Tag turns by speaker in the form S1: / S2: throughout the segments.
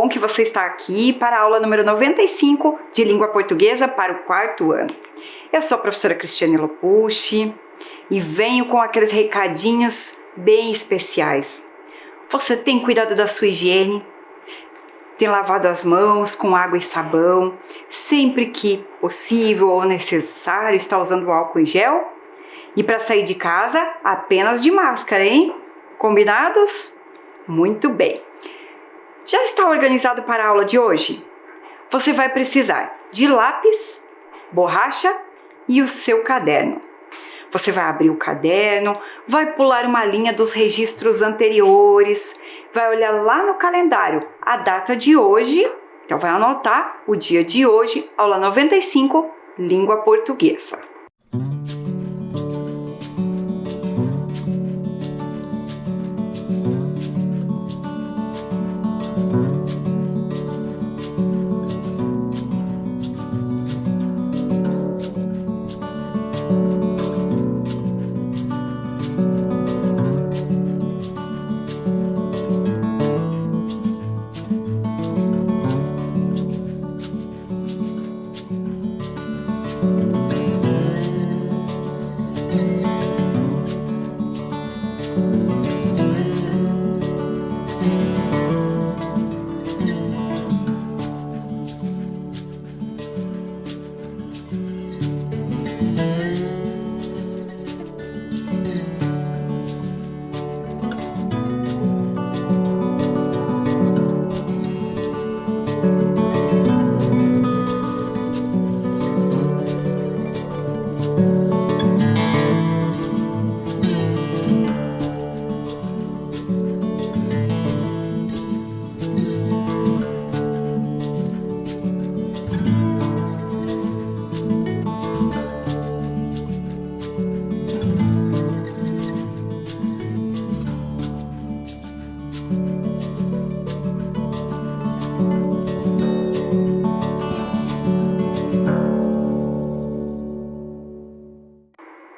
S1: bom que você está aqui para a aula número 95 de Língua Portuguesa para o 4º ano. Eu sou a professora Cristiane Lopucci e venho com aqueles recadinhos bem especiais. Você tem cuidado da sua higiene? Tem lavado as mãos com água e sabão? Sempre que possível ou necessário, está usando álcool em gel? E para sair de casa, apenas de máscara, hein? Combinados? Muito bem! Já está organizado para a aula de hoje? Você vai precisar de lápis, borracha e o seu caderno. Você vai abrir o caderno, vai pular uma linha dos registros anteriores, vai olhar lá no calendário a data de hoje, então vai anotar o dia de hoje, aula 95, Língua Portuguesa.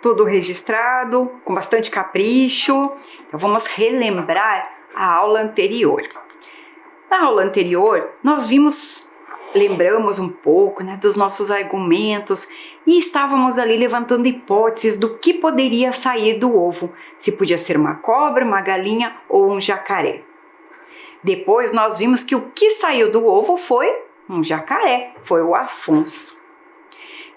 S1: Tudo registrado, com bastante capricho. Então vamos relembrar a aula anterior. Na aula anterior, nós lembramos um pouco, dos nossos argumentos e estávamos ali levantando hipóteses do que poderia sair do ovo, se podia ser uma cobra, uma galinha ou um jacaré. Depois nós vimos que o que saiu do ovo foi um jacaré, foi o Afonso.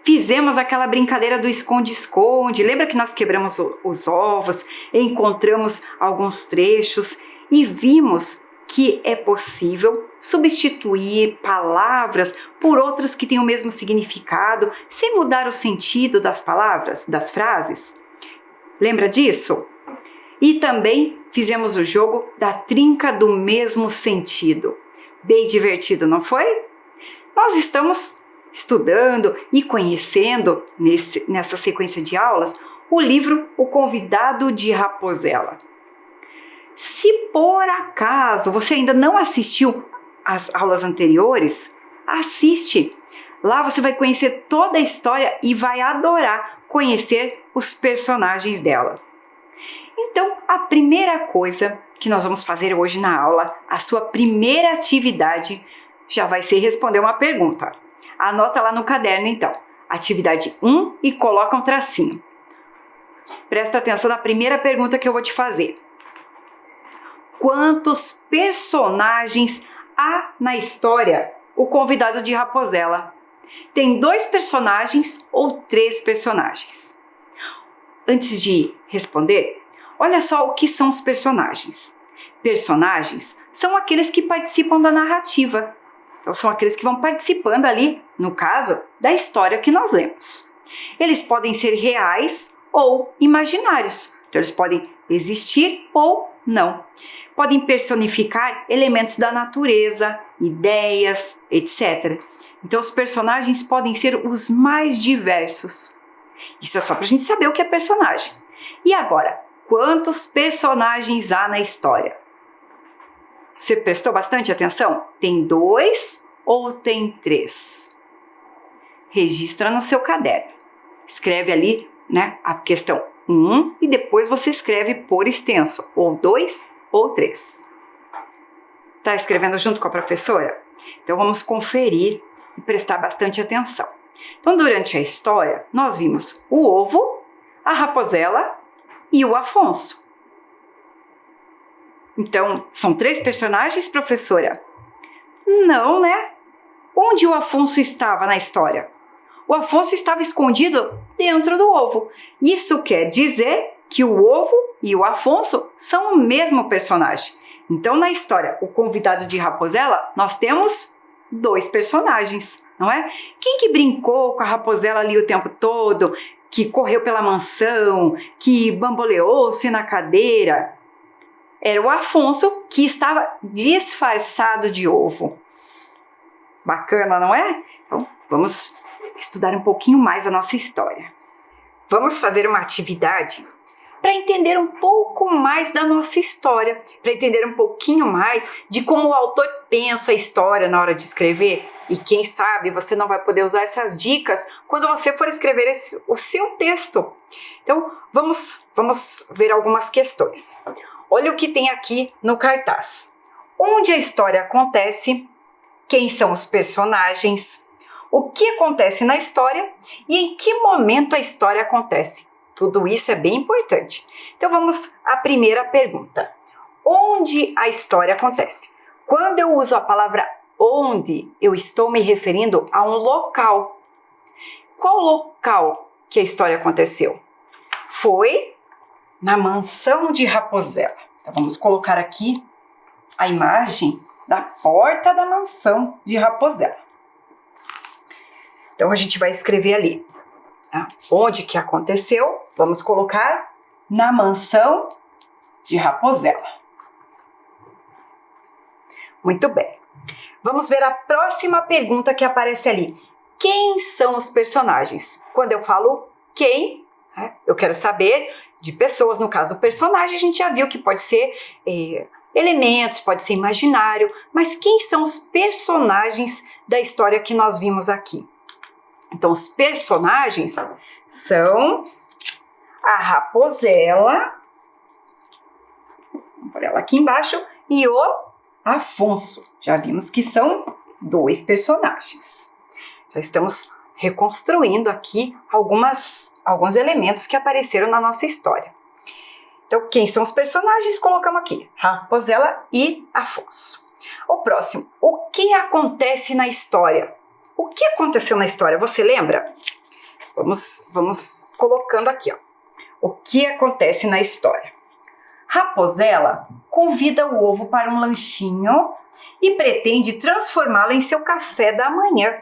S1: Fizemos aquela brincadeira do esconde-esconde, lembra que nós quebramos os ovos, encontramos alguns trechos e vimos que é possível substituir palavras por outras que têm o mesmo significado, sem mudar o sentido das palavras, das frases. Lembra disso? E também fizemos o jogo da trinca do mesmo sentido. Bem divertido, não foi? Nós estamos estudando e conhecendo, nessa sequência de aulas, o livro O Convidado de Raposela. Se por acaso você ainda não assistiu às aulas anteriores, assiste. Lá você vai conhecer toda a história e vai adorar conhecer os personagens dela. Então, a primeira coisa que nós vamos fazer hoje na aula, a sua primeira atividade, já vai ser responder uma pergunta. Anota lá no caderno, então, atividade 1 e coloca um tracinho. Presta atenção na primeira pergunta que eu vou te fazer. Quantos personagens há na história O Convidado de Raposela? Tem 2 personagens ou 3 personagens? Antes de responder, olha só o que são os personagens. Personagens são aqueles que participam da narrativa. Então, são aqueles que vão participando ali, no caso, da história que nós lemos. Eles podem ser reais ou imaginários. Então, eles podem existir ou não. Podem personificar elementos da natureza, ideias, etc. Então, os personagens podem ser os mais diversos. Isso é só para a gente saber o que é personagem. E agora, quantos personagens há na história? Você prestou bastante atenção? Tem 2 ou tem 3? Registra no seu caderno. Escreve ali, a questão 1 e depois você escreve por extenso, ou 2 ou 3. Está escrevendo junto com a professora? Então vamos conferir e prestar bastante atenção. Então, durante a história, nós vimos o ovo, a raposela e o Afonso. Então, são 3 personagens, professora? Não, né? Onde o Afonso estava na história? O Afonso estava escondido dentro do ovo. Isso quer dizer que o ovo e o Afonso são o mesmo personagem. Então, na história, o convidado de Raposela, nós temos 2 personagens, não é? Quem que brincou com a Raposela ali o tempo todo, que correu pela mansão, que bamboleou-se na cadeira? Era o Afonso, que estava disfarçado de ovo. Bacana, não é? Então, vamos estudar um pouquinho mais a nossa história. Vamos fazer uma atividade para entender um pouco mais da nossa história, para entender um pouquinho mais de como o autor pensa a história na hora de escrever. E quem sabe você não vai poder usar essas dicas quando você for escrever o seu texto. Então, vamos ver algumas questões. Olha o que tem aqui no cartaz. Onde a história acontece, quem são os personagens, o que acontece na história e em que momento a história acontece. Tudo isso é bem importante. Então vamos à primeira pergunta. Onde a história acontece? Quando eu uso a palavra onde, eu estou me referindo a um local. Qual local que a história aconteceu? Foi na mansão de Raposela. Então vamos colocar aqui a imagem da porta da mansão de Raposela. Então a gente vai escrever ali, tá? Onde que aconteceu? Vamos colocar na mansão de Raposela. Muito bem. Vamos ver a próxima pergunta que aparece ali. Quem são os personagens? Quando eu falo quem, eu quero saber de pessoas, no caso personagem, a gente já viu que pode ser elementos, pode ser imaginário, mas quem são os personagens da história que nós vimos aqui? Então, os personagens são a Raposela, vamos pôr ela aqui embaixo, e o Afonso. Já vimos que são 2 personagens. Já estamos reconstruindo aqui alguns elementos que apareceram na nossa história. Então, quem são os personagens? Colocamos aqui, Raposela e Afonso. O próximo, o que acontece na história? O que aconteceu na história? Você lembra? Vamos colocando aqui, ó. O que acontece na história? Raposela convida o ovo para um lanchinho e pretende transformá-lo em seu café da manhã.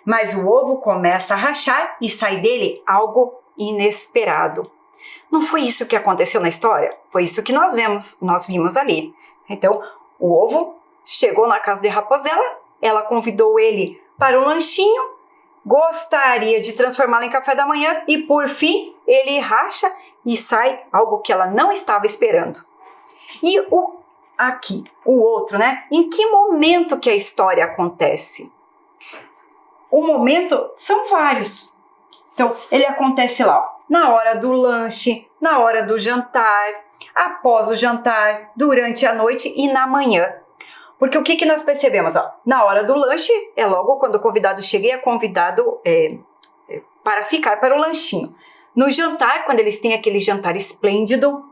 S1: Mas o ovo começa a rachar e sai dele algo inesperado. Não foi isso que aconteceu na história? Foi isso que nós vimos ali. Então, o ovo chegou na casa de Raposela, ela convidou ele para um lanchinho, gostaria de transformá-lo em café da manhã e, por fim, ele racha e sai algo que ela não estava esperando. E o outro, né? Em que momento que a história acontece? O momento são vários. Então, ele acontece lá, ó, na hora do lanche, na hora do jantar, após o jantar, durante a noite e na manhã. Porque o que nós percebemos? Ó, na hora do lanche, é logo quando o convidado chega e é convidado para ficar para o lanchinho. No jantar, quando eles têm aquele jantar esplêndido.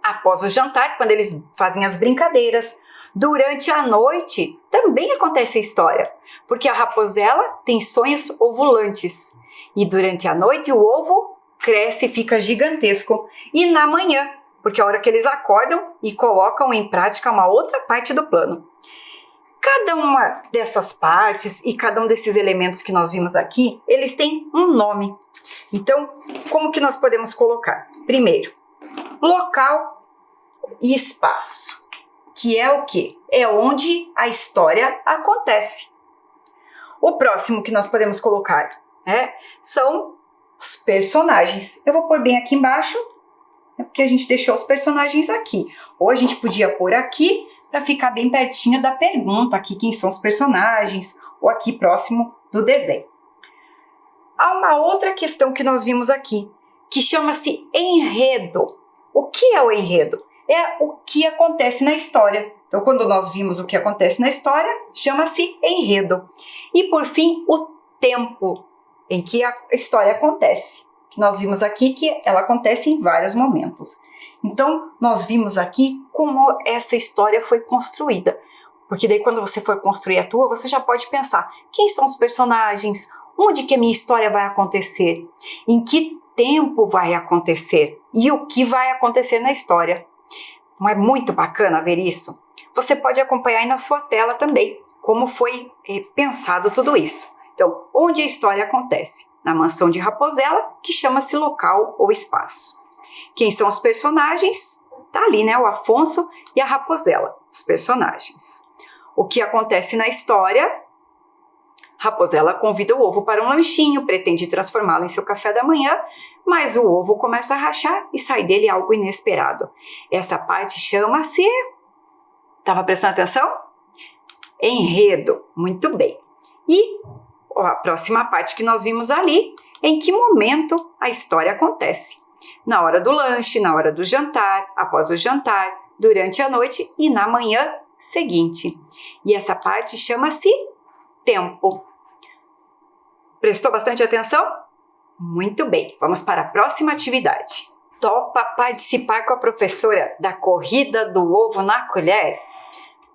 S1: Após o jantar, quando eles fazem as brincadeiras. Durante a noite, também acontece a história. Porque a Raposela tem sonhos ovulantes. E durante a noite, o ovo cresce e fica gigantesco. E na manhã, porque é a hora que eles acordam e colocam em prática uma outra parte do plano. Cada uma dessas partes e cada um desses elementos que nós vimos aqui, eles têm um nome. Então, como que nós podemos colocar? Primeiro, local e espaço, que é o quê? É onde a história acontece. O próximo que nós podemos colocar são os personagens. Eu vou pôr bem aqui embaixo, porque a gente deixou os personagens aqui. Ou a gente podia pôr aqui para ficar bem pertinho da pergunta aqui, quem são os personagens, ou aqui próximo do desenho. Há uma outra questão que nós vimos aqui, que chama-se enredo. O que é o enredo? É o que acontece na história. Então, quando nós vimos o que acontece na história, chama-se enredo. E, por fim, o tempo em que a história acontece. Que nós vimos aqui que ela acontece em vários momentos. Então, nós vimos aqui como essa história foi construída. Porque daí, quando você for construir a tua, você já pode pensar, quem são os personagens? Onde que a minha história vai acontecer? Em que tempo vai acontecer? E o que vai acontecer na história? Não é muito bacana ver isso? Você pode acompanhar aí na sua tela também, como foi pensado tudo isso. Então, onde a história acontece? Na mansão de Raposela, que chama-se local ou espaço. Quem são os personagens? Tá ali, né? O Afonso e a Raposela, os personagens. O que acontece na história? Raposela convida o ovo para um lanchinho, pretende transformá-lo em seu café da manhã, mas o ovo começa a rachar e sai dele algo inesperado. Essa parte chama-se... Estava prestando atenção? Enredo. Muito bem. E a próxima parte que nós vimos ali, em que momento a história acontece? Na hora do lanche, na hora do jantar, após o jantar, durante a noite e na manhã seguinte. E essa parte chama-se tempo. Prestou bastante atenção? Muito bem, vamos para a próxima atividade. Topa participar com a professora da corrida do ovo na colher?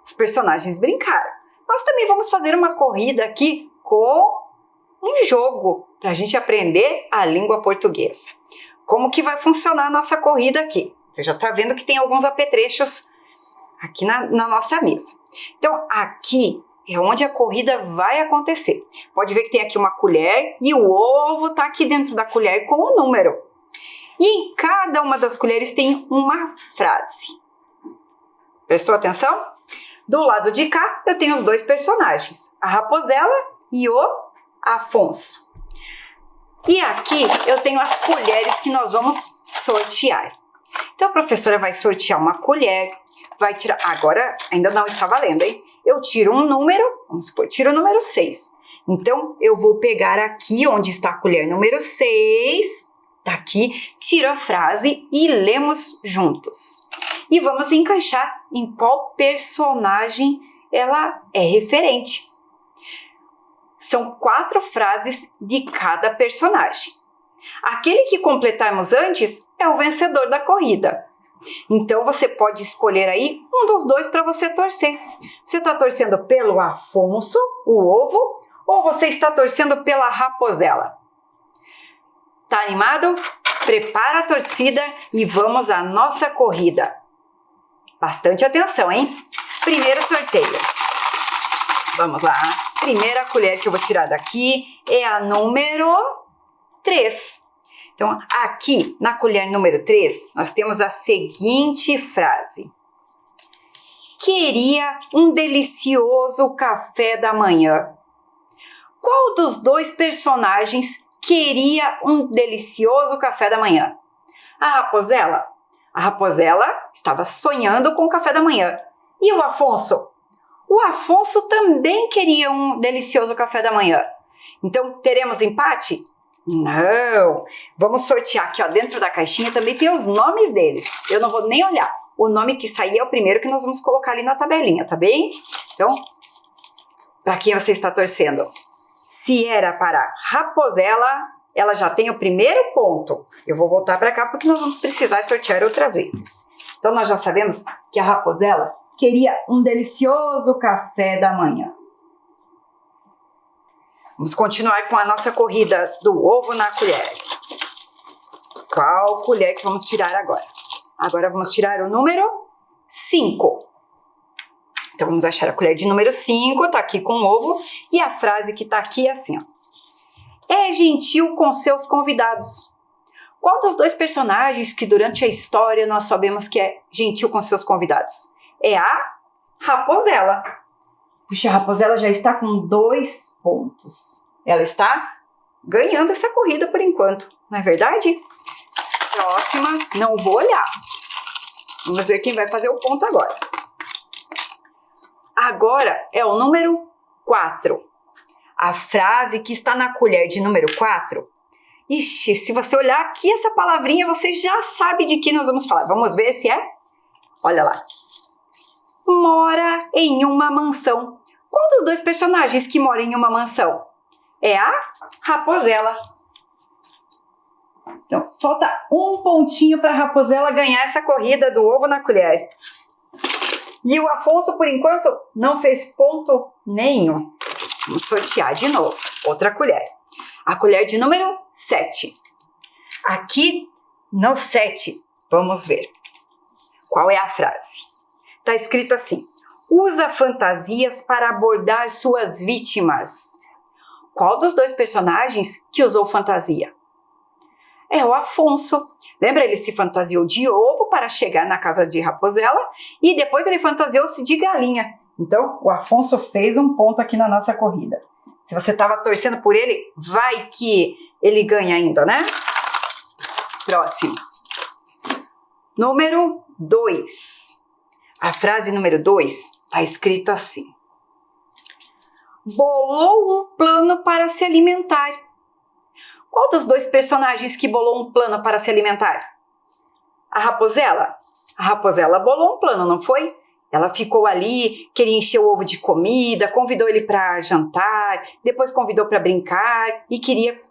S1: Os personagens brincaram. Nós também vamos fazer uma corrida aqui com um jogo para a gente aprender a língua portuguesa. Como que vai funcionar a nossa corrida aqui? Você já está vendo que tem alguns apetrechos aqui na nossa mesa. Então, aqui é onde a corrida vai acontecer. Pode ver que tem aqui uma colher e o ovo está aqui dentro da colher com um número. E em cada uma das colheres tem uma frase. Prestou atenção? Do lado de cá, eu tenho os dois personagens, a Raposela e o Afonso. E aqui eu tenho as colheres que nós vamos sortear. Então a professora vai sortear uma colher, vai tirar... Agora ainda não está valendo, hein? Eu tiro um número, vamos supor, tiro o número 6. Então eu vou pegar aqui onde está a colher número 6, tá aqui, tiro a frase e lemos juntos. E vamos encaixar em qual personagem ela é referente. São 4 frases de cada personagem. Aquele que completarmos antes é o vencedor da corrida. Então você pode escolher aí um dos dois para você torcer. Você está torcendo pelo Afonso, o ovo, ou você está torcendo pela Raposela? Tá animado? Prepara a torcida e vamos à nossa corrida. Bastante atenção, hein? Primeiro sorteio. Vamos lá. Primeira colher que eu vou tirar daqui é a número 3. Então, aqui na colher número 3, nós temos a seguinte frase. Queria um delicioso café da manhã. Qual dos dois personagens queria um delicioso café da manhã? A Raposela? A Raposela estava sonhando com o café da manhã. E o Afonso? O Afonso também queria um delicioso café da manhã. Então, teremos empate? Não! Vamos sortear aqui, ó, dentro da caixinha também tem os nomes deles. Eu não vou nem olhar. O nome que sair é o primeiro que nós vamos colocar ali na tabelinha, tá bem? Então, para quem você está torcendo? Se era para Raposela, ela já tem o primeiro ponto. Eu vou voltar para cá porque nós vamos precisar sortear outras vezes. Então, nós já sabemos que a Raposela queria um delicioso café da manhã. Vamos continuar com a nossa corrida do ovo na colher. Qual colher que vamos tirar agora? Agora vamos tirar o número 5. Então, vamos achar a colher de número 5, tá aqui com o ovo. E a frase que tá aqui é assim, ó. É gentil com seus convidados. Qual dos dois personagens que durante a história nós sabemos que é gentil com seus convidados? É a Raposela. Puxa, a Raposela já está com 2 pontos. Ela está ganhando essa corrida por enquanto, não é verdade? Próxima, não vou olhar. Vamos ver quem vai fazer o ponto agora. Agora é o número 4. A frase que está na colher de número 4. Ixi, se você olhar aqui essa palavrinha, você já sabe de que nós vamos falar. Vamos ver se é? Olha lá. mora em uma mansão. Qual dos dois personagens que mora em uma mansão? É a Raposela. Então, falta um pontinho para a Raposela ganhar essa corrida do ovo na colher. E o Afonso, por enquanto, não fez ponto nenhum. Vamos sortear de novo. Outra colher. A colher de número 7. Aqui no 7, vamos ver. Qual é a frase? Está escrito assim: usa fantasias para abordar suas vítimas. Qual dos dois personagens que usou fantasia? É o Afonso. Lembra? Ele se fantasiou de ovo para chegar na casa de Raposela e depois ele fantasiou-se de galinha. Então, o Afonso fez um ponto aqui na nossa corrida. Se você estava torcendo por ele, vai que ele ganha ainda, né? Próximo. Número 2. A frase número 2 está escrito assim: bolou um plano para se alimentar. Qual dos dois personagens que bolou um plano para se alimentar? A Raposela? A Raposela bolou um plano, não foi? Ela ficou ali, queria encher o ovo de comida, convidou ele para jantar, depois convidou para brincar e queria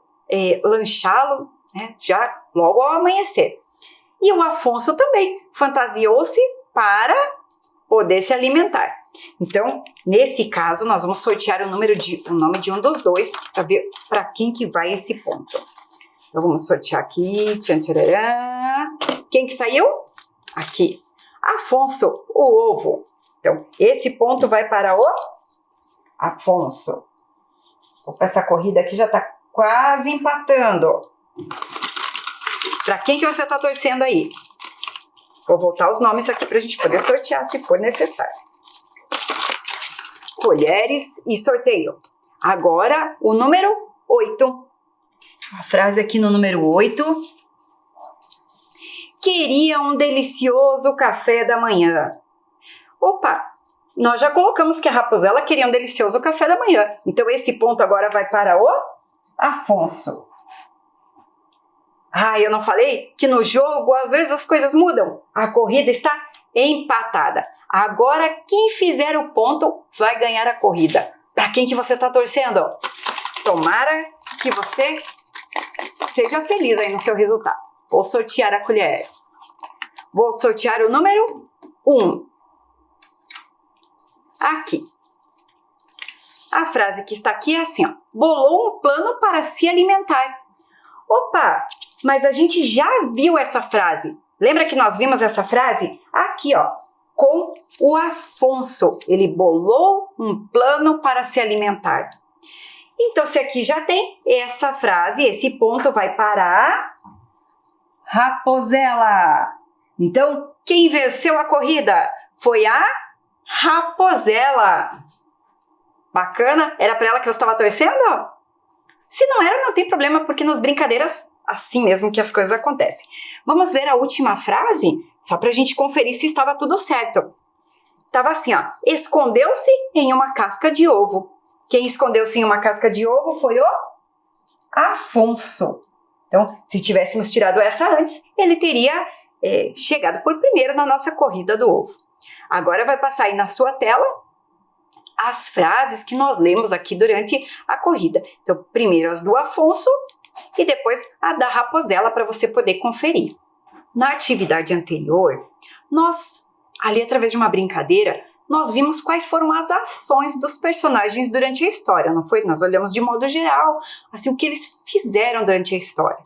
S1: lanchá-lo, né, já logo ao amanhecer. E o Afonso também fantasiou-se para poder se alimentar. Então, nesse caso, nós vamos sortear o nome de um dos dois para ver para quem que vai esse ponto. Então, vamos sortear aqui. Tchan, tcharará. Quem que saiu? Aqui. Afonso, o ovo. Então, esse ponto vai para o Afonso. Opa, essa corrida aqui já está quase empatando. Para quem que você está torcendo aí? Vou voltar os nomes aqui para a gente poder sortear se for necessário. Colheres e sorteio. Agora, o número 8. A frase aqui no número 8. Queria um delicioso café da manhã. Opa, nós já colocamos que a Raposela queria um delicioso café da manhã. Então, esse ponto agora vai para o Afonso. Ah, eu não falei que no jogo, às vezes, as coisas mudam. A corrida está empatada. Agora, quem fizer o ponto vai ganhar a corrida. Para quem que você está torcendo? Tomara que você seja feliz aí no seu resultado. Vou sortear a colher. Vou sortear o número 1. Aqui. A frase que está aqui é assim, ó. Bolou um plano para se alimentar. Opa, mas a gente já viu essa frase. Lembra que nós vimos essa frase? Aqui, ó, com o Afonso. Ele bolou um plano para se alimentar. Então, se aqui já tem essa frase, esse ponto vai para a Raposela. Então, quem venceu a corrida foi a Raposela. Bacana? Era para ela que você estava torcendo? Se não era, não tem problema, porque nas brincadeiras, assim mesmo que as coisas acontecem. Vamos ver a última frase, só para a gente conferir se estava tudo certo. Estava assim, ó. Escondeu-se em uma casca de ovo. Quem escondeu-se em uma casca de ovo foi o Afonso. Então, se tivéssemos tirado essa antes, ele teria chegado por primeiro na nossa corrida do ovo. Agora vai passar aí na sua tela as frases que nós lemos aqui durante a corrida. Então, primeiro as do Afonso e depois a da Raposela para você poder conferir. Na atividade anterior, nós, ali através de uma brincadeira, nós vimos quais foram as ações dos personagens durante a história, não foi? Nós olhamos de modo geral, assim, o que eles fizeram durante a história.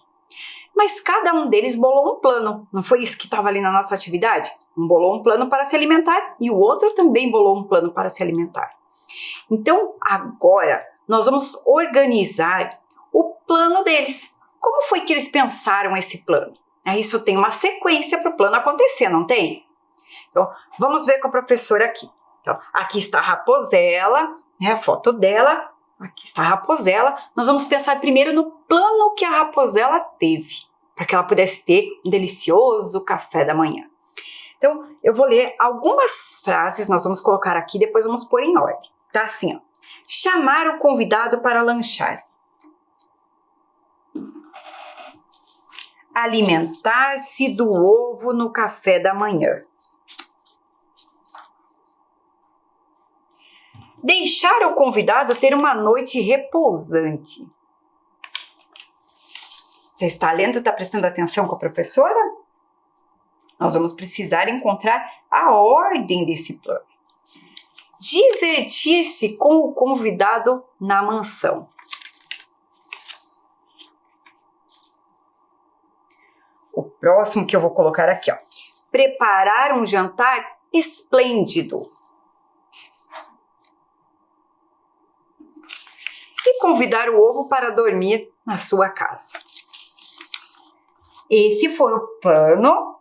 S1: Mas cada um deles bolou um plano, não foi isso que estava ali na nossa atividade? Um bolou um plano para se alimentar e o outro também bolou um plano para se alimentar. Então, agora, nós vamos organizar o plano deles. Como foi que eles pensaram esse plano? Isso tem uma sequência para o plano acontecer, não tem? Então, vamos ver com a professora aqui. Então, aqui está a Raposela, né, a foto dela. Aqui está a Raposela. Nós vamos pensar primeiro no plano que a Raposela teve, para que ela pudesse ter um delicioso café da manhã. Então, eu vou ler algumas frases, nós vamos colocar aqui, depois vamos pôr em ordem. Tá assim, ó. Chamar o convidado para lanchar. Alimentar-se do ovo no café da manhã. deixar o convidado ter uma noite repousante. Você está lendo e está prestando atenção com a professora? Nós vamos precisar encontrar a ordem desse plano. Divertir-se com o convidado na mansão. O próximo que eu vou colocar aqui, ó. Preparar um jantar esplêndido. E convidar o ovo para dormir na sua casa. Esse foi o plano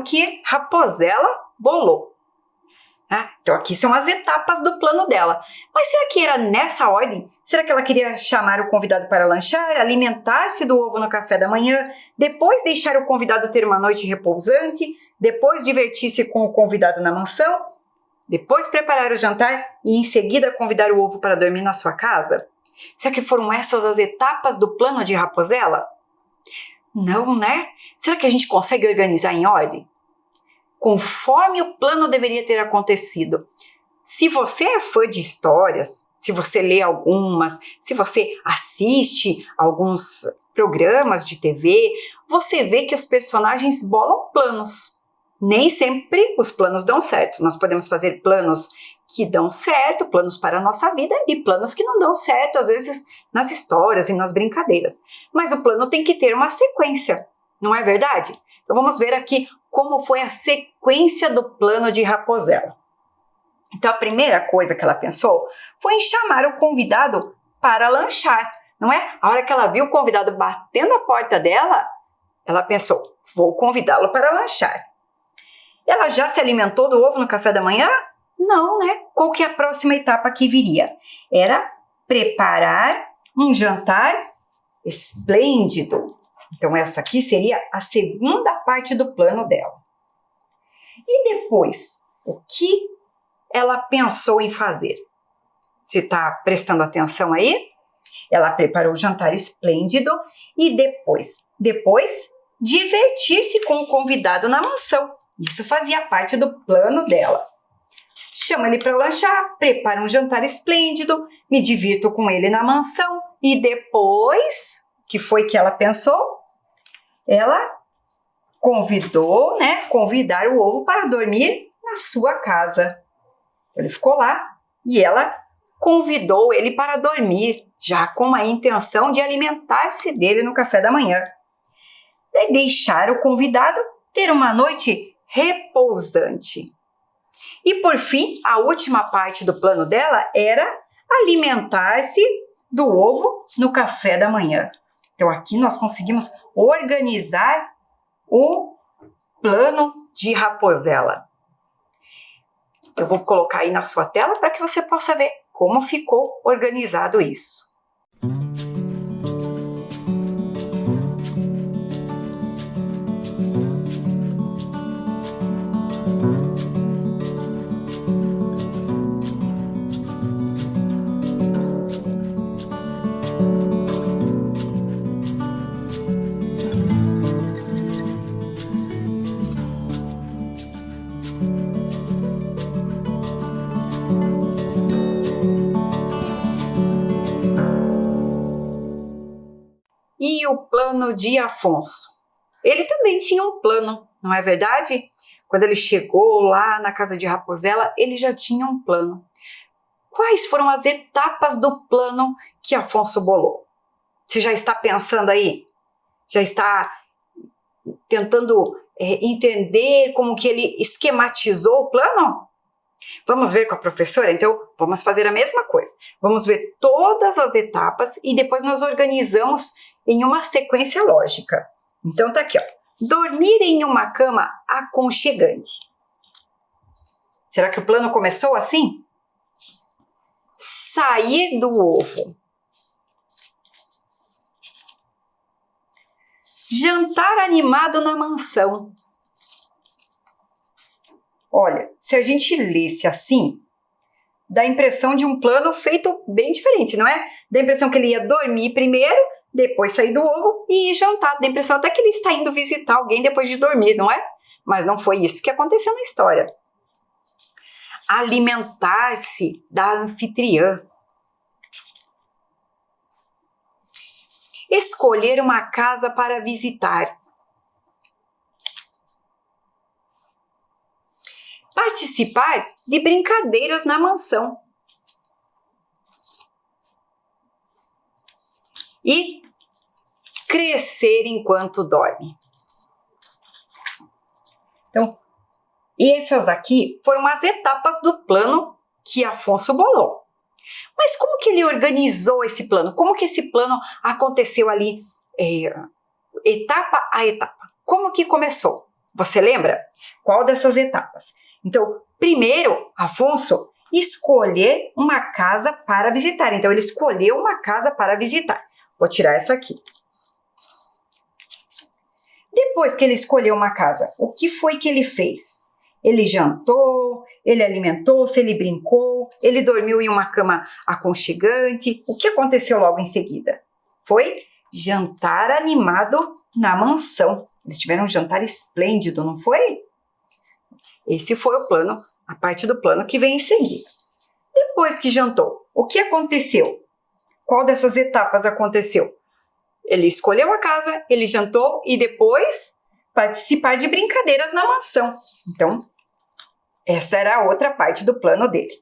S1: que Raposela bolou. Então aqui são as etapas do plano dela. Mas será que era nessa ordem? Será que ela queria chamar o convidado para lanchar, alimentar-se do ovo no café da manhã, depois deixar o convidado ter uma noite repousante, depois divertir-se com o convidado na mansão, depois preparar o jantar e em seguida convidar o ovo para dormir na sua casa? Será que foram essas as etapas do plano de Raposela? Não, né? Será que a gente consegue organizar em ordem? Conforme o plano deveria ter acontecido. Se você é fã de histórias, se você lê algumas, se você assiste alguns programas de TV, você vê que os personagens bolam planos. Nem sempre os planos dão certo. Nós podemos fazer planos que dão certo, planos para a nossa vida e planos que não dão certo, às vezes nas histórias e nas brincadeiras. Mas o plano tem que ter uma sequência, não é verdade? Então vamos ver aqui como foi a sequência do plano de Raposela. Então a primeira coisa que ela pensou foi em chamar o convidado para lanchar, não é? A hora que ela viu o convidado batendo a porta dela, ela pensou, vou convidá-lo para lanchar. Ela já se alimentou do ovo no café da manhã? Não, né? Qual que é a próxima etapa que viria? Era preparar um jantar esplêndido. Então essa aqui seria a segunda parte do plano dela. E depois, o que ela pensou em fazer? Você está prestando atenção aí? Ela preparou o jantar esplêndido e depois divertir-se com o convidado na mansão. Isso fazia parte do plano dela. Chama ele para lanchar, prepara um jantar esplêndido, me divirto com ele na mansão e depois, o que foi que ela pensou? Ela convidar o ovo para dormir na sua casa. Ele ficou lá e ela convidou ele para dormir, já com a intenção de alimentar-se dele no café da manhã. E deixar o convidado ter uma noite repousante. E por fim, a última parte do plano dela era alimentar-se do ovo no café da manhã. Então aqui nós conseguimos organizar o plano de Raposela. Eu vou colocar aí na sua tela para que você possa ver como ficou organizado isso. E o plano de Afonso? Ele também tinha um plano, não é verdade? Quando ele chegou lá na casa de Raposela, ele já tinha um plano. Quais foram as etapas do plano que Afonso bolou? Você já está pensando aí? Já está tentando entender como que ele esquematizou o plano? Vamos ver com a professora? Então, vamos fazer a mesma coisa. Vamos ver todas as etapas e depois nós organizamos em uma sequência lógica. Então, tá aqui, ó. Dormir em uma cama aconchegante. Será que o plano começou assim? Sair do ovo. Jantar animado na mansão. Olha, se a gente lesse assim, dá a impressão de um plano feito bem diferente, não é? Dá a impressão que ele ia dormir primeiro, depois sair do ovo e ir jantar. Dá a impressão até que ele está indo visitar alguém depois de dormir, não é? Mas não foi isso que aconteceu na história. alimentar-se da anfitriã. Escolher uma casa para visitar. Participar de brincadeiras na mansão. E crescer enquanto dorme. Então, essas aqui foram as etapas do plano que Afonso bolou. Mas como que ele organizou esse plano? Como que esse plano aconteceu ali, etapa a etapa? Como que começou? Você lembra? Qual dessas etapas? Então, primeiro, Afonso escolher uma casa para visitar. Então, ele escolheu uma casa para visitar. Vou tirar essa aqui. Depois que ele escolheu uma casa, o que foi que ele fez? Ele jantou, ele alimentou-se, ele brincou, ele dormiu em uma cama aconchegante. O que aconteceu logo em seguida? Foi jantar animado na mansão. Eles tiveram um jantar esplêndido, não foi? Esse foi o plano, a parte do plano que vem em seguida. Depois que jantou, o que aconteceu? Qual dessas etapas aconteceu? Ele escolheu a casa, ele jantou e depois participar de brincadeiras na mansão. Então, essa era a outra parte do plano dele.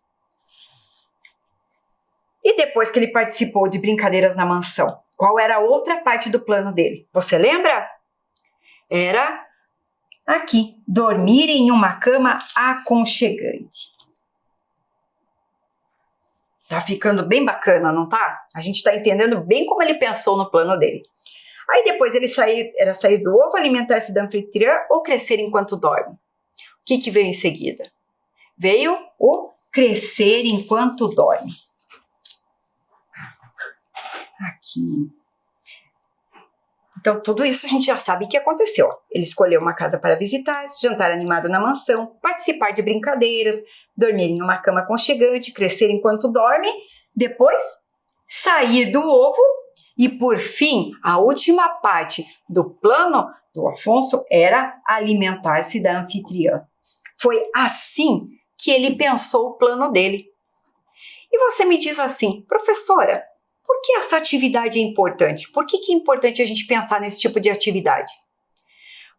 S1: E depois que ele participou de brincadeiras na mansão, qual era a outra parte do plano dele? Você lembra? Era aqui, dormir em uma cama aconchegante. Tá ficando bem bacana, não tá? A gente tá entendendo bem como ele pensou no plano dele. Aí depois ele era sair do ovo, alimentar-se da anfitriã ou crescer enquanto dorme. O que veio em seguida? Veio o crescer enquanto dorme. Aqui. Então, tudo isso a gente já sabe que aconteceu. Ele escolheu uma casa para visitar, jantar animado na mansão, participar de brincadeiras, dormir em uma cama aconchegante, crescer enquanto dorme, depois sair do ovo e, por fim, a última parte do plano do Afonso era alimentar-se da anfitriã. Foi assim que ele pensou o plano dele. E você me diz assim, professora, por que essa atividade é importante? Por que é importante a gente pensar nesse tipo de atividade?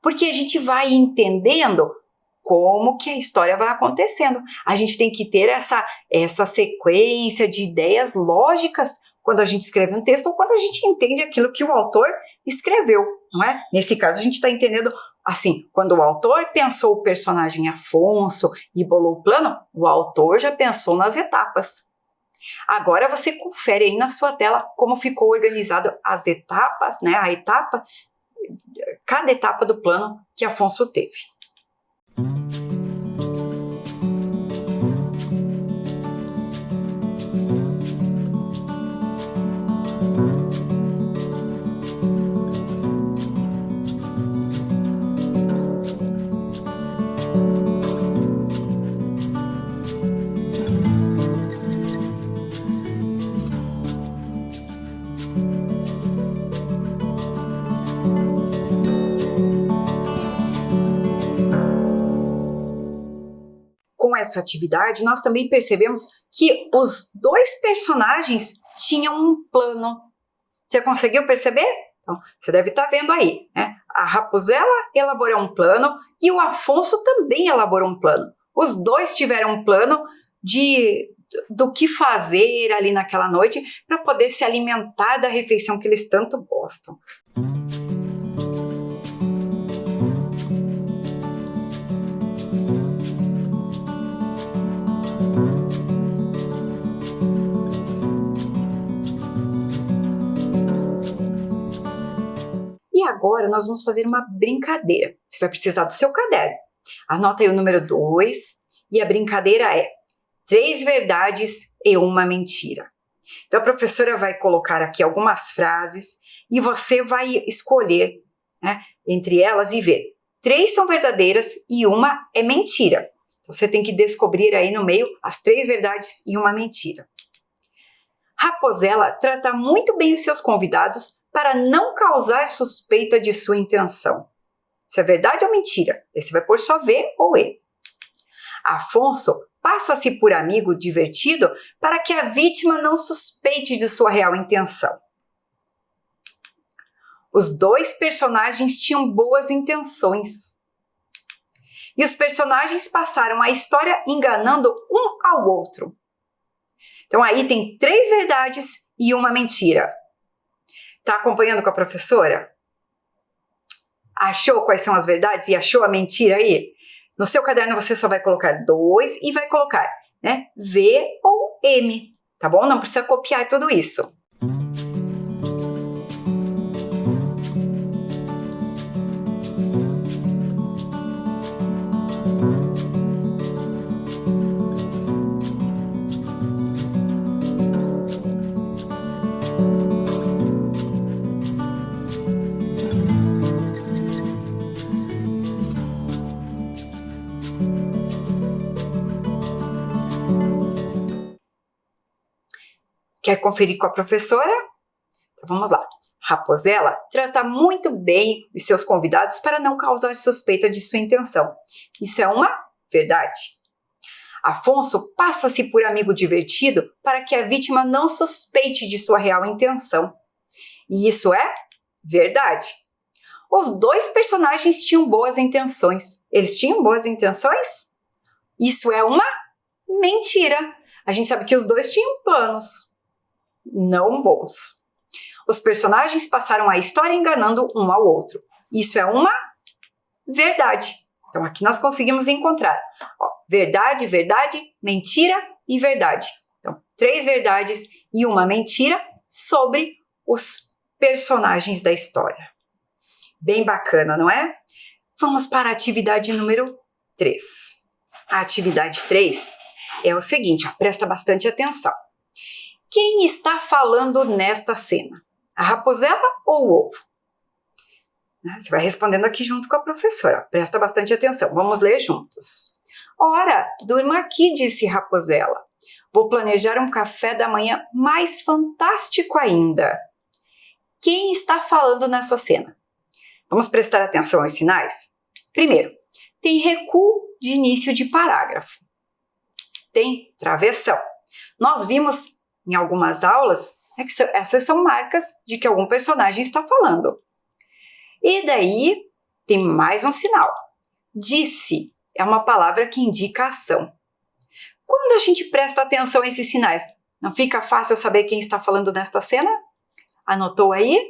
S1: Porque a gente vai entendendo como que a história vai acontecendo. A gente tem que ter essa sequência de ideias lógicas quando a gente escreve um texto ou quando a gente entende aquilo que o autor escreveu, não é? Nesse caso, a gente está entendendo, assim, quando o autor pensou o personagem Afonso e bolou o plano, o autor já pensou nas etapas. Agora você confere aí na sua tela como ficou organizado as etapas, né? Cada etapa do plano que Afonso teve. Com essa atividade, nós também percebemos que os dois personagens tinham um plano. Você conseguiu perceber? Então, você deve estar vendo aí, né? A Rapunzel elaborou um plano e o Afonso também elaborou um plano. Os dois tiveram um plano do que fazer ali naquela noite para poder se alimentar da refeição que eles tanto gostam. E agora nós vamos fazer uma brincadeira. Você vai precisar do seu caderno. Anota aí o número 2 e a brincadeira é 3 verdades e uma mentira. Então a professora vai colocar aqui algumas frases e você vai escolher, né, entre elas e ver. 3 são verdadeiras e uma é mentira. Então, você tem que descobrir aí no meio as 3 verdades e uma mentira. Raposela trata muito bem os seus convidados para não causar suspeita de sua intenção. Isso é verdade ou mentira? Aí você vai pôr só V ou E. Afonso passa-se por amigo divertido para que a vítima não suspeite de sua real intenção. Os dois personagens tinham boas intenções. E os personagens passaram a história enganando um ao outro. Então aí tem 3 verdades e uma mentira. Tá acompanhando com a professora? Achou quais são as verdades e achou a mentira aí? No seu caderno você só vai colocar 2 e vai colocar, né, V ou M, tá bom? Não precisa copiar tudo isso. Quer conferir com a professora? Então vamos lá. Raposela trata muito bem os seus convidados para não causar suspeita de sua intenção. Isso é uma verdade. Afonso passa-se por amigo divertido para que a vítima não suspeite de sua real intenção. E isso é verdade. Os dois personagens tinham boas intenções. Eles tinham boas intenções? Isso é uma mentira. A gente sabe que os dois tinham planos não bons. Os personagens passaram a história enganando um ao outro. Isso é uma verdade. Então aqui nós conseguimos encontrar verdade, verdade, mentira e verdade. Então 3 verdades e uma mentira sobre os personagens da história. Bem bacana, não é? Vamos para a atividade número 3. A atividade 3 é o seguinte, presta bastante atenção. Quem está falando nesta cena? A raposela ou o ovo? Você vai respondendo aqui junto com a professora. Presta bastante atenção. Vamos ler juntos. Ora, durma aqui, disse Raposela. Vou planejar um café da manhã mais fantástico ainda. Quem está falando nessa cena? Vamos prestar atenção aos sinais? Primeiro, tem recuo de início de parágrafo. Tem travessão. Nós vimos em algumas aulas que essas são marcas de que algum personagem está falando. E daí tem mais um sinal. Disse é uma palavra que indica ação. Quando a gente presta atenção a esses sinais, não fica fácil saber quem está falando nesta cena? Anotou aí?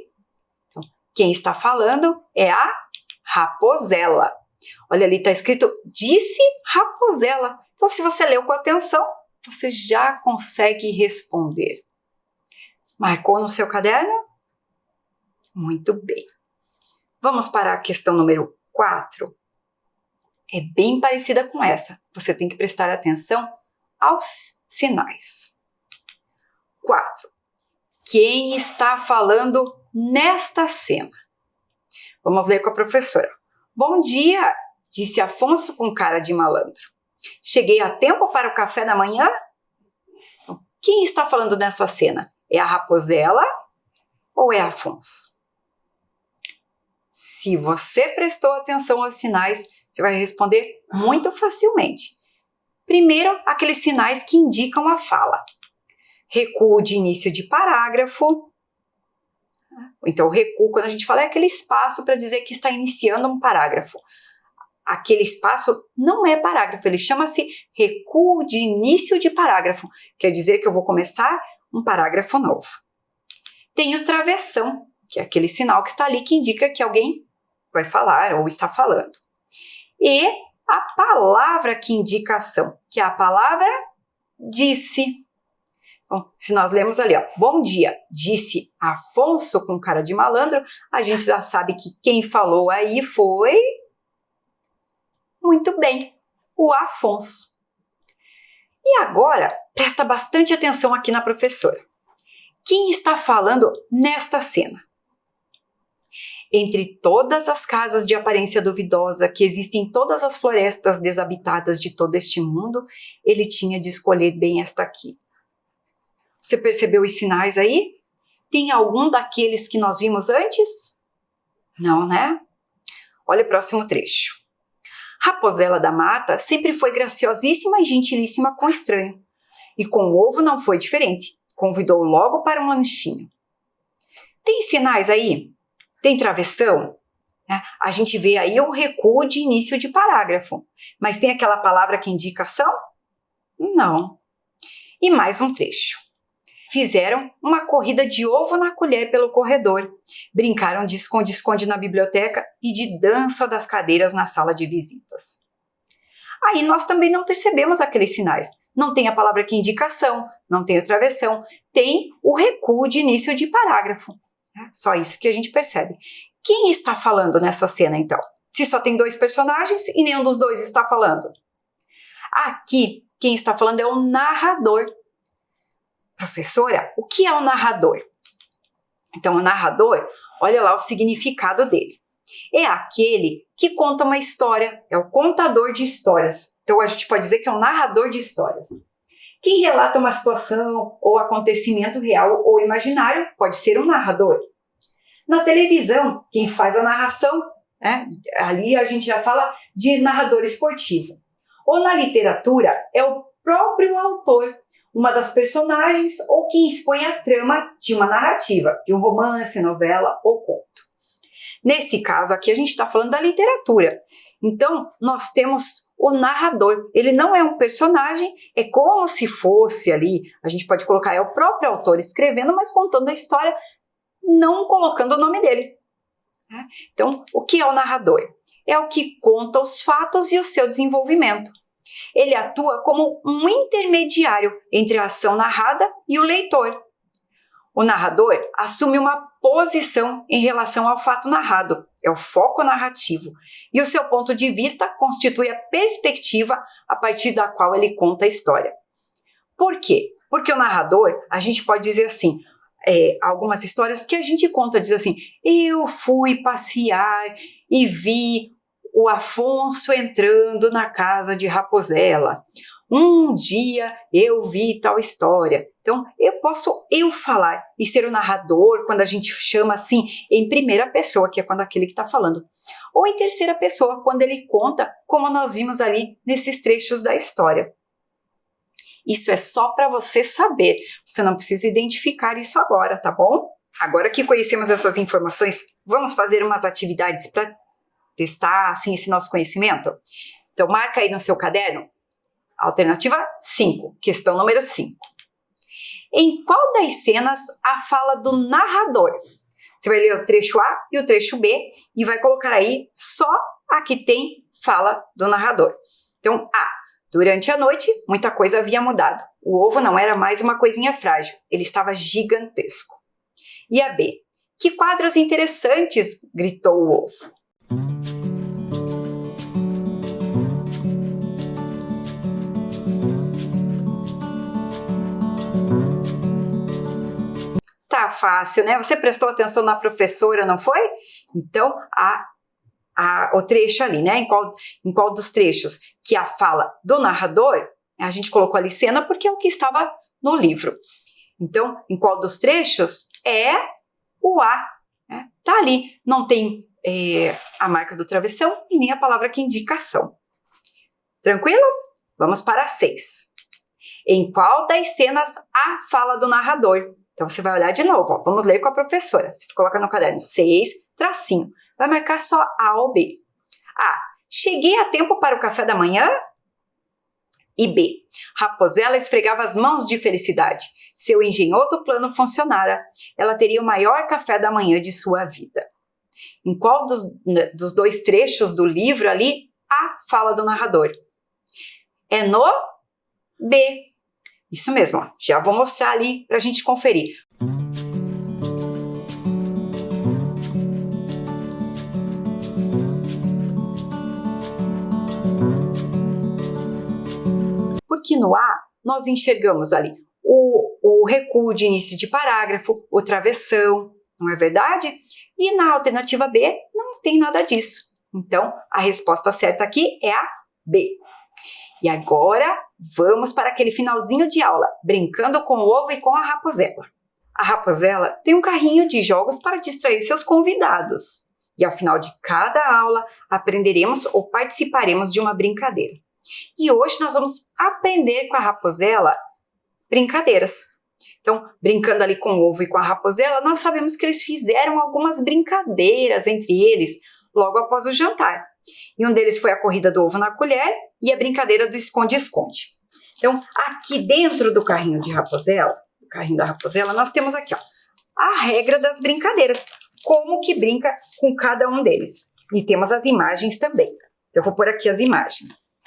S1: Então, quem está falando é a Raposela. Olha ali, está escrito disse Raposela. Então, se você leu com atenção, você já consegue responder. Marcou no seu caderno? Muito bem. Vamos para a questão número 4. É bem parecida com essa. Você tem que prestar atenção aos sinais. 4. Quem está falando nesta cena? Vamos ler com a professora. Bom dia, disse Afonso com cara de malandro. Cheguei a tempo para o café da manhã? Então, quem está falando nessa cena? É a Raposela ou é Afonso? Se você prestou atenção aos sinais, você vai responder muito facilmente. Primeiro, aqueles sinais que indicam a fala. Recuo de início de parágrafo. Então, o recuo, quando a gente fala, é aquele espaço para dizer que está iniciando um parágrafo. Aquele espaço não é parágrafo, ele chama-se recuo de início de parágrafo. Quer dizer que eu vou começar um parágrafo novo. Tem o travessão, que é aquele sinal que está ali que indica que alguém vai falar ou está falando. E a palavra que indica ação, que é a palavra disse. Então, se nós lemos ali, bom dia, disse Afonso com cara de malandro, a gente já sabe que quem falou aí foi... Muito bem, o Afonso. E agora, presta bastante atenção aqui na professora. Quem está falando nesta cena? Entre todas as casas de aparência duvidosa que existem em todas as florestas desabitadas de todo este mundo, ele tinha de escolher bem esta aqui. Você percebeu os sinais aí? Tem algum daqueles que nós vimos antes? Não, né? Olha o próximo trecho. Raposela da Mata sempre foi graciosíssima e gentilíssima com o estranho. E com o ovo não foi diferente. Convidou logo para um lanchinho. Tem sinais aí? Tem travessão? A gente vê aí o recuo de início de parágrafo. Mas tem aquela palavra que indica ação? Não. E mais um trecho. Fizeram uma corrida de ovo na colher pelo corredor. Brincaram de esconde-esconde na biblioteca e de dança das cadeiras na sala de visitas. Aí nós também não percebemos aqueles sinais. Não tem a palavra que indica ação, não tem o travessão, tem o recuo de início de parágrafo. Só isso que a gente percebe. Quem está falando nessa cena, então? Se só tem 2 personagens e nenhum dos 2 está falando. Aqui, quem está falando é o narrador. Professora, o que é o narrador? Então, o narrador, olha lá o significado dele. É aquele que conta uma história, é o contador de histórias. Então, a gente pode dizer que é um narrador de histórias. Quem relata uma situação ou acontecimento real ou imaginário pode ser um narrador. Na televisão, quem faz a narração, ali a gente já fala de narrador esportivo. Ou na literatura, é o próprio autor, uma das personagens ou quem expõe a trama de uma narrativa, de um romance, novela ou conto. Nesse caso aqui, a gente está falando da literatura. Então, nós temos o narrador. Ele não é um personagem, é como se fosse ali, a gente pode colocar, é o próprio autor escrevendo, mas contando a história, não colocando o nome dele. Então, o que é o narrador? É o que conta os fatos e o seu desenvolvimento. Ele atua como um intermediário entre a ação narrada e o leitor. O narrador assume uma posição em relação ao fato narrado, é o foco narrativo, e o seu ponto de vista constitui a perspectiva a partir da qual ele conta a história. Por quê? Porque o narrador, a gente pode dizer assim, algumas histórias que a gente conta, diz assim, eu fui passear e vi o Afonso entrando na casa de Raposela. Um dia eu vi tal história. Então, eu posso falar e ser o narrador quando a gente chama assim em primeira pessoa, que é quando aquele que está falando. Ou em terceira pessoa, quando ele conta, como nós vimos ali nesses trechos da história. Isso é só para você saber. Você não precisa identificar isso agora, tá bom? Agora que conhecemos essas informações, vamos fazer umas atividades para testar assim, esse nosso conhecimento? Então, marca aí no seu caderno. Alternativa 5, questão número 5. Em qual das cenas a fala do narrador? Você vai ler o trecho A e o trecho B e vai colocar aí só a que tem fala do narrador. Então, A. Durante a noite, muita coisa havia mudado. O ovo não era mais uma coisinha frágil, ele estava gigantesco. E a B. Que quadros interessantes, gritou o ovo. Tá fácil, né? Você prestou atenção na professora, não foi? Então, o trecho ali, né? Em qual dos trechos que a fala do narrador, a gente colocou ali cena porque é o que estava no livro. Então, em qual dos trechos é o A, né? Tá ali, não tem a marca do travessão e nem a palavra que indica ação. Tranquilo? Vamos para 6. Em qual das cenas a fala do narrador? Então, você vai olhar de novo, ó. Vamos ler com a professora. Você coloca no caderno 6, tracinho. Vai marcar só A ou B. A. Cheguei a tempo para o café da manhã? E B. Raposela esfregava as mãos de felicidade. Seu engenhoso plano funcionara. Ela teria o maior café da manhã de sua vida. Em qual dos 2 trechos do livro ali, a fala do narrador? É no B. Isso mesmo, ó. Já vou mostrar ali para a gente conferir. Porque no A, nós enxergamos ali o recuo de início de parágrafo, o travessão, não é verdade? E na alternativa B, não tem nada disso. Então, a resposta certa aqui é a B. E agora, vamos para aquele finalzinho de aula, brincando com o ovo e com a Raposela. A Raposela tem um carrinho de jogos para distrair seus convidados. E ao final de cada aula, aprenderemos ou participaremos de uma brincadeira. E hoje nós vamos aprender com a Raposela brincadeiras. Então, brincando ali com o ovo e com a Raposela, nós sabemos que eles fizeram algumas brincadeiras entre eles logo após o jantar. E um deles foi a corrida do ovo na colher e a brincadeira do esconde-esconde. Então, aqui dentro do carrinho de Raposela, do carrinho da Raposela, nós temos aqui, ó, a regra das brincadeiras, como que brinca com cada um deles. E temos as imagens também. Eu vou pôr aqui as imagens.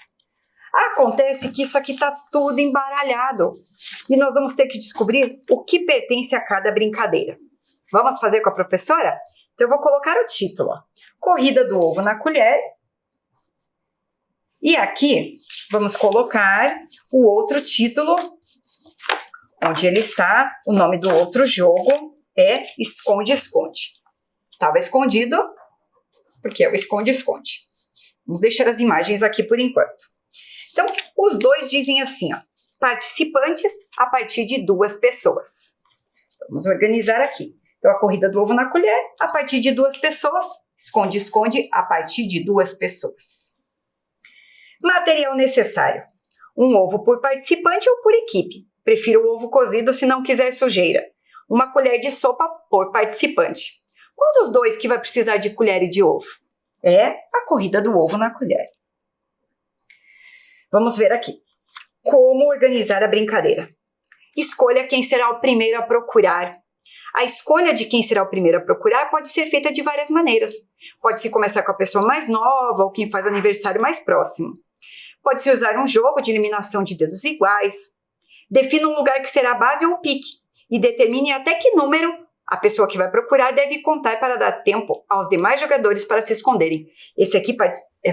S1: Acontece que isso aqui está tudo embaralhado e nós vamos ter que descobrir o que pertence a cada brincadeira. Vamos fazer com a professora? Então eu vou colocar o título, ó, Corrida do Ovo na Colher. E aqui vamos colocar o outro título, onde ele está, o nome do outro jogo é Esconde-Esconde. Estava escondido, porque é o esconde-esconde. Vamos deixar as imagens aqui por enquanto. Então, os dois dizem assim, ó, participantes a partir de 2 pessoas. Vamos organizar aqui. Então, a corrida do ovo na colher, a partir de 2 pessoas. Esconde-esconde, a partir de 2 pessoas. Material necessário. Um ovo por participante ou por equipe. Prefiro o ovo cozido se não quiser sujeira. Uma colher de sopa por participante. Qual dos dois que vai precisar de colher e de ovo? É a corrida do ovo na colher. Vamos ver aqui. Como organizar a brincadeira. Escolha quem será o primeiro a procurar. A escolha de quem será o primeiro a procurar pode ser feita de várias maneiras. Pode-se começar com a pessoa mais nova ou quem faz aniversário mais próximo. Pode-se usar um jogo de eliminação de dedos iguais. Defina um lugar que será a base ou o pique e determine até que número a pessoa que vai procurar deve contar para dar tempo aos demais jogadores para se esconderem. Esse aqui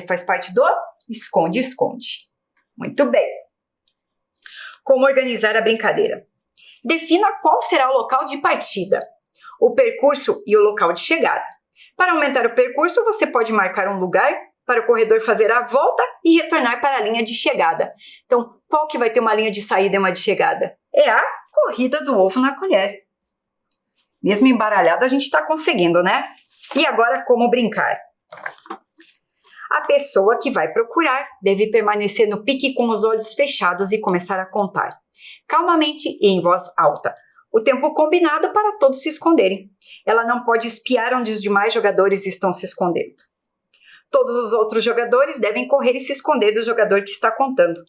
S1: faz parte do esconde-esconde. Muito bem. Como organizar a brincadeira? Defina qual será o local de partida, o percurso e o local de chegada. Para aumentar o percurso, você pode marcar um lugar para o corredor fazer a volta e retornar para a linha de chegada. Então, qual que vai ter uma linha de saída e uma de chegada? É a corrida do ovo na colher. Mesmo embaralhado, a gente está conseguindo, né? E agora, como brincar? A pessoa que vai procurar deve permanecer no pique com os olhos fechados e começar a contar, calmamente e em voz alta, o tempo combinado para todos se esconderem. Ela não pode espiar onde os demais jogadores estão se escondendo. Todos os outros jogadores devem correr e se esconder do jogador que está contando.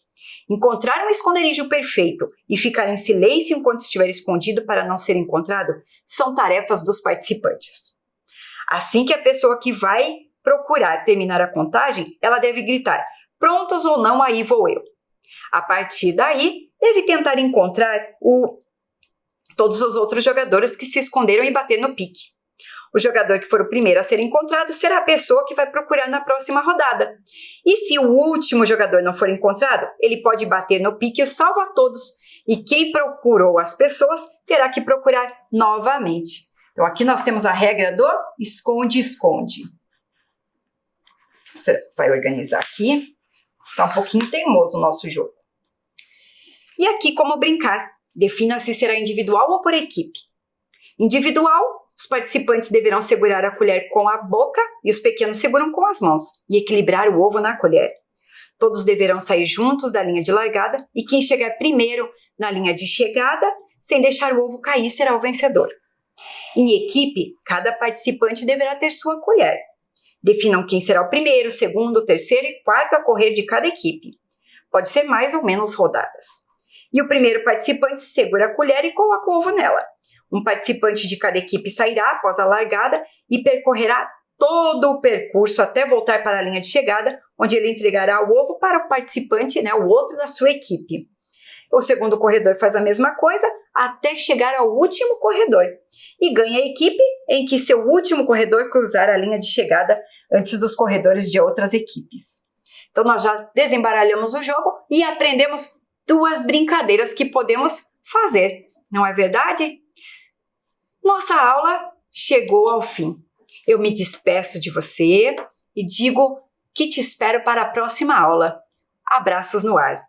S1: Encontrar um esconderijo perfeito e ficar em silêncio enquanto estiver escondido para não ser encontrado são tarefas dos participantes. Assim que a pessoa que vai procurar terminar a contagem, ela deve gritar, prontos ou não, aí vou eu. A partir daí, deve tentar encontrar todos os outros jogadores que se esconderam e bater no pique. O jogador que for o primeiro a ser encontrado será a pessoa que vai procurar na próxima rodada. E se o último jogador não for encontrado, ele pode bater no pique e o salva a todos. E quem procurou as pessoas terá que procurar novamente. Então aqui nós temos a regra do esconde-esconde. Você vai organizar aqui. Está um pouquinho teimoso o nosso jogo. E aqui como brincar. Defina se será individual ou por equipe. Individual, os participantes deverão segurar a colher com a boca e os pequenos seguram com as mãos e equilibrar o ovo na colher. Todos deverão sair juntos da linha de largada e quem chegar primeiro na linha de chegada, sem deixar o ovo cair, será o vencedor. Em equipe, cada participante deverá ter sua colher. Definam quem será o primeiro, segundo, terceiro e quarto a correr de cada equipe. Pode ser mais ou menos rodadas. E o primeiro participante segura a colher e coloca o ovo nela. Um participante de cada equipe sairá após a largada e percorrerá todo o percurso até voltar para a linha de chegada, onde ele entregará o ovo para o participante, o outro da sua equipe. O segundo corredor faz a mesma coisa até chegar ao último corredor e ganha a equipe em que seu último corredor cruzar a linha de chegada antes dos corredores de outras equipes. Então nós já desembaralhamos o jogo e aprendemos 2 brincadeiras que podemos fazer, não é verdade? Nossa aula chegou ao fim. Eu me despeço de você e digo que te espero para a próxima aula. Abraços no ar.